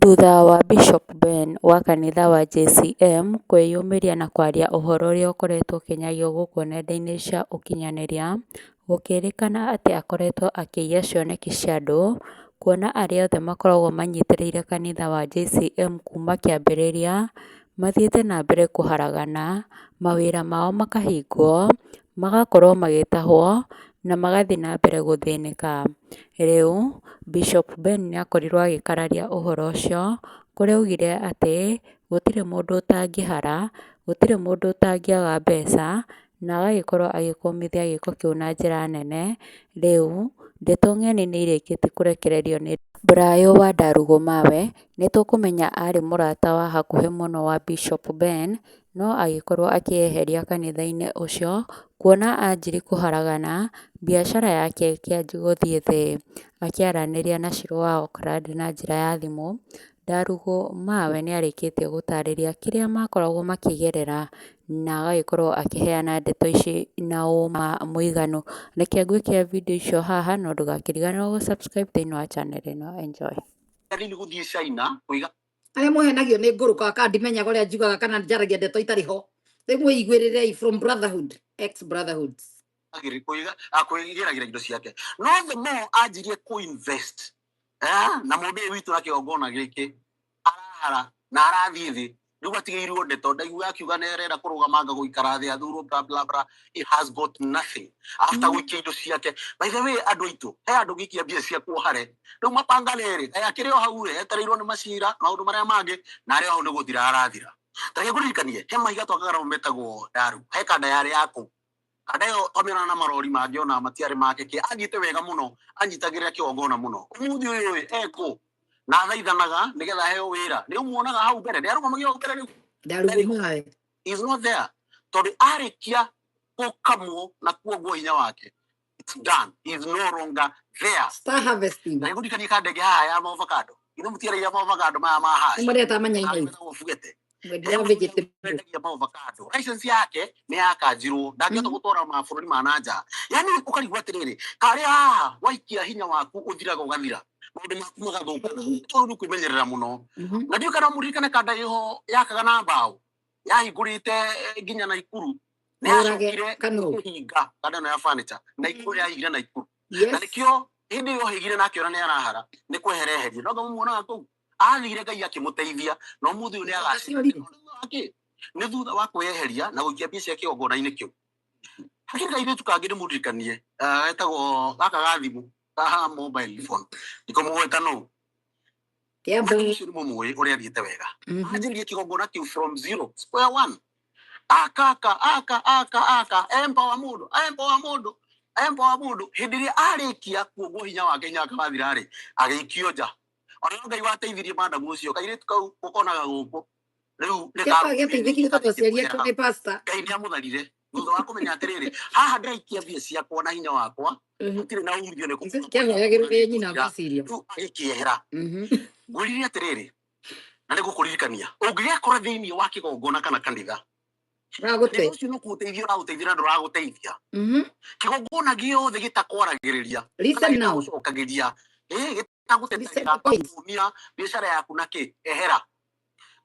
Thutha wa Bishop Ben wa kanitha wa JCM kwĩyumĩria na kwaria ũhoro ũrĩa ũkoretwo ũkĩnyagio gũkũ nenda-inĩ cia ũkinyanĩria, gũkĩrĩkana atĩ akoretwo akĩiya cioneki cia andũ, kuona arĩa othe makoragwo manyitĩrĩire kanitha wa JCM kuma kĩambĩrĩria, mathiĩte na mbere kũharagana, mawĩra mao makahingwo, magakorwo magĩtahwo, na magathiĩ na mbere gũthĩnĩka. Rĩu, Bishop Ben nĩakorirwo agĩkararia ũhoro ũcio, kũrĩa augire atĩ gũtirĩ mũndũ ũtangĩhara, gũtirĩ mũndũ ũtangĩaga mbeca, na agagĩkorwo agĩkũmithia gĩko kĩu na njĩra nene. Rĩu, ndeto ng'eni nĩirĩkĩtie kũrekererio nĩ Brayo wa Ndarugũ-Mawe, nĩtũkũmenya arĩ mũrata wa hakuhĩ mũno wa Bishop Ben, no agĩkorwo akĩeheria kanitha-inĩ ũcio, kuona anjirie kũharagana, biacara yake ĩkĩanjia gũthiĩ thĩ. Akĩaranĩria na Shirũ wa Oakland na njĩra ya thimũ, Ndarugũ-Mawe nĩarĩkĩtie gũtarĩria kĩrĩa makoragwo makĩgerera, na agagĩkorwo akĩheana ndeto ici na ũma mũiganu. Reke ngwĩkĩre video icio haha, no ndũgakĩriganĩrwo gũ subscribe thĩinĩ wa channel ĩno. Enjoy. Arĩa mũhenagio nĩ ngũrũka kana ndimenyaga ũrĩa njugaga kana njaragia ndeto itarĩ ho. Rĩu mwĩiguĩrĩrei from brotherhood, ex brotherhoods. Kwĩgĩragĩra indo ciake. No the more anjirie kũ-invest na mũndũ ũyũ witũ na kĩgongona gĩkĩ arahara na arathiĩ thĩ, rĩu atigĩirwo ndeto, ndaigua akiuga nĩarenda kũrũgama anga gũikara thĩ athurwo bla bla bla. It has got nothing after gũikia indo ciake. By the way, andũ aitũ, he andũ gĩikia mbia ciaku hare, rĩu mapanga rĩrĩ, akĩrĩ o hau rĩ, etereirwo nĩ macira maũndũ marĩa mangĩ, na arĩ o hau nĩ gũthira arathira. Ta reke ngũririkanie, he mahiga twakagara metagwo Ndaru, he kanda yarĩ yakũ. Kanda ĩyo twamĩona na marori mangĩ ona matiarĩ make kĩ, anyite wega mũno, anyitagĩrĩra kĩgongona mũno. Ũmũthĩ ũyũ ekũ na thaithanaga nĩgetha heo wĩra, nĩ ũmuonaga hau mbere, nĩarũgamagia hau mbere rĩu. Ndarugũ-Mawe He's not there. Tondũ arĩkia gũkamwo na kuoguo hinya wake, it's done. He's no longer there. Star harvesting. Na nĩgũririkania kandege haha ya avocado. Ithe mũtiaragia avocado maya ma haci. Mũreta manyainai. Bugete. Mwendia vegetable. Avocado. License yake nĩ yakanjirwo, ndangĩhota gũtwara mabũrũri ma nanja. Yani ũkarigwo atĩrĩrĩ, karĩa haha waikia hinya waku ũthiraga ũgathira. Maũndũ maku magathũka. Tondũ kwĩmenyerera mũno. Na ndiũ kana mũririkane kanda ĩho yakaga na mbaũ. Yahingũrĩte nginya Naikuru. Nĩyacokire kũhinga kanda ĩno ya furniture. Naikuru yahingire Naikuru. Na nĩkĩo hĩndĩ ĩyo hĩgire na akĩona nĩarahara, nĩ kwehereheria. No ngamuonaga kũu. Athire Ngai akĩmũteithia, no mũthĩ ũyũ nĩagacira. Nĩ thutha wa kwĩyeheria na gũikia mbia cia kĩgongona-inĩ kĩu. Hakĩrĩ kairĩtu kangĩ ndĩmũririkanie, getagwo gaka ga thimũ, ka mobile phone. Ndikũmũgweta nũ. Ũcio nĩ mũmũĩ ũrĩa athiĩte wega. Anjirie kĩgongona kĩu from zero, square one. Aka, empower mũndũ, empower mũndũ. Hĩndĩ ĩrĩa arĩkia kuoguo hinya wake, hinya wake wathira rĩ, agĩikio nja. Ona Ngai wateithirie madamu ũcio, kairĩtu kau ũkonaga gũkũ. Rĩu nĩ pastor. Ngai nĩamũtharire thutha wa kũmenya atĩrĩrĩ, haha ndĩraikia mbia ciakwa na hinya wakwa, hatirĩ na umithio nĩ kĩagĩrĩire nyina gwĩciria. Agĩkĩehera. Ngwĩrire atĩrĩrĩ, na nĩngũkũririkania, ũngĩgekora thĩinĩ wa kĩgongona kana kanitha, ũcio nĩ kũgũteithia ũragũteithia na ndũragũteithia. Kĩgongona gĩothe gĩtakwaragĩrĩria, gĩtagũcokagĩria, gĩtagũteithia biacara yaku na kĩ, ehera.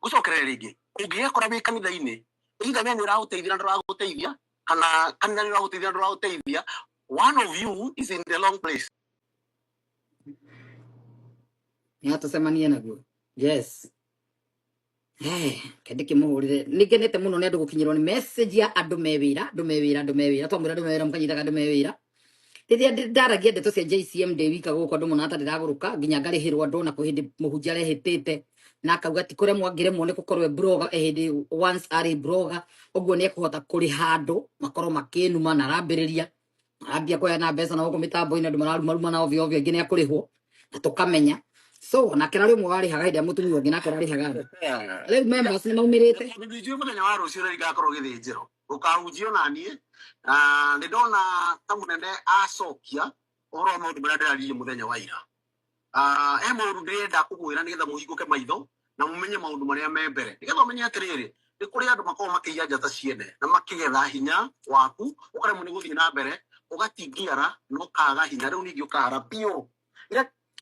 Gũcokerera rĩngĩ, ũngĩgekora wĩ kanitha-inĩ, either we nĩũragũteithia na ndũragũteithia, kana kanitha nĩũragũteithia na ndũragũteithia, one of you is in the long place. Nĩatũcemanie naguo. Yes. Kende kĩmũhũrĩre. Nĩngenete mũno nĩ andũ gũkinyĩrwo nĩ message ya andũ me wĩra, twamwĩra andũ me wĩra mũkanyitaga andũ me wĩra. Rĩrĩa ndaragia ndeto cia JCM ndĩ wika gũkũ andũ mũno ata ndĩragũrũka nginya ngarĩhĩrwo andũ na kũhĩndĩ mũhunjia arehĩtĩte na akauga ti kũremwo angĩremwo nĩ gũkorwo blogger hĩndĩ once arĩ blogger, ũguo nĩekũhota kũrĩha andũ makorwo makĩnuma na arambĩrĩria arambia kũheana mbeca na gũkũ mĩtambo-inĩ andũ mararuma na ovyo ovyo, angĩ nĩekũrĩhwo na tũkamenya. So nake narĩ ũmwe warĩhaga hĩndĩ ya mũtumia ũngĩ nake ararĩhaga andũ. Rĩu members nĩmaumĩrĩte. Ndiũĩ mũthenya wa rũciũ rĩrĩa igakorwo gĩthĩnjĩro, ũkahunjio naniĩ, nĩndona ta mũnene acokia ũhoro wa maũndũ marĩa ndĩraririe mũthenya wa ira. He maũndũ ndĩrenda kũmwĩra nĩgetha mũhingũke maitho na mũmenye maũndũ marĩa me mbere, nĩgetha ũmenye atĩrĩrĩ, nĩ kũrĩ andũ makoragwo makĩiya njata ciene na makĩgetha hinya waku, ũkaremwo nĩ gũthiĩ na mbere, ũgatingiara na ũkaga hinya, rĩu ningĩ ũkahara biũ.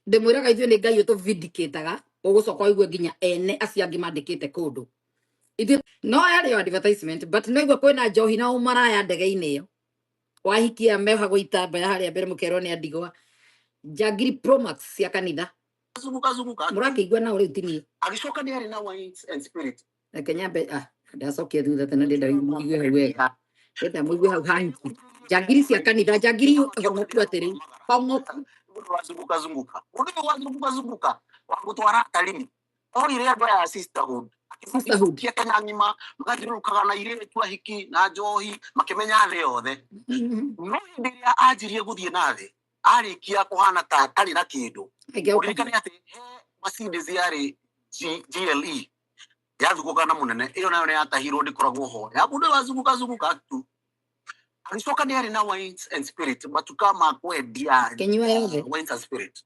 Ndĩmwĩraga ithuĩ nĩ Ngai ũtũ vindicate-aga ugucoka igue nginya ene acio angi mandikite kundu ithu no yari advertisement but no igue kwina njohi na umaraya ndege-ini iyo wahikia mehagwo itambaya haria mbere mukerwo ni andigwa Jagiri Promax cia kanitha zunguka murakĩigua na uri tini agicoka ni ari na wine and spirit Kenya be ndacokia thutha tena ndenda muigue hau wega ndenda muigue hau hanki Jagiri cia kanitha Jagiri hongoku atiri hongoku zunguka zunguka wagutwara talimi oire andu ya sisterhood kia Kenya ngima magathirukaga na ire twahiki na njohi makimenya thĩ yothe no hĩndĩ ĩrĩa anjirie gũthiĩ na thĩ arikia kuhana ta tari na kindu uririkane ati he Mercedes yari GLE yathuguka na munene iyo nayo ni yatahirwo ndikoragwo ho ya bundu wazunguka tu alicoka ni ari na wines and spirit matuka makwendia kenywa yothe wines and spirit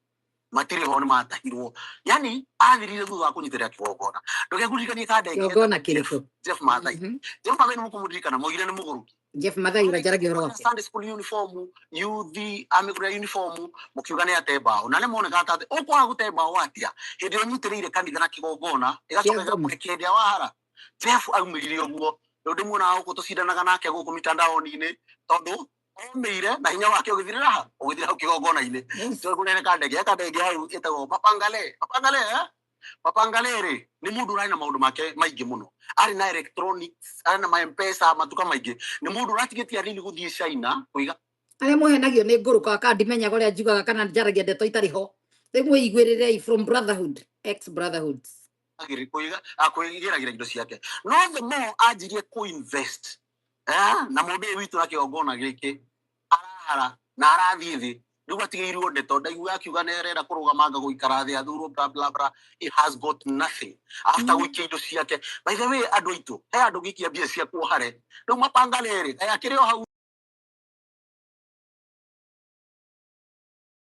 matiri ho ni matahirwo yani athirire thutha wa kunyitira kigongona ndugekuririkanie kande kigongona kiriko Jeff Mathai ni mukumuririkana moigire ni muguruki Jeff Mathai urajaragia horo wake Sunday school uniform youth amigura uniform mukiuga ni ateba na ne moneka tate ukwa guteba watia hindi onyitiriire kanitha na kigongona igacoka kurekendia wahara Jeff aumirire uguo ndu muna gutucindanaga nake guku mitandao-ini tondu omeire na hinya wake ugithirira kigongona-ini kunene kandege hau itagwo Papangale ni mundu rai na maundu make maingi muno ari na electronics ari na M-Pesa matuka maingi ni mundu ratigetia rini guthie China kuiga aria muhenagio ni nguruka kandimenya goria njugaga kana njaragia ndeto itari ho rimwe igwirire from brotherhood ex brotherhoods agiri kuiga akuigiragira indo ciake no the more ajirie ku-invest na mundu witu na kigongona giki arahara na arathie thi riu atigirwo ndeto ndaigua akiuga nerenda kurugamanga guikara thi athuro bla bla bla it has got nothing after wikia indo ciake by the way andu aitu he andu gikia mbia cia kuohare riu Mapangale aya kirio hau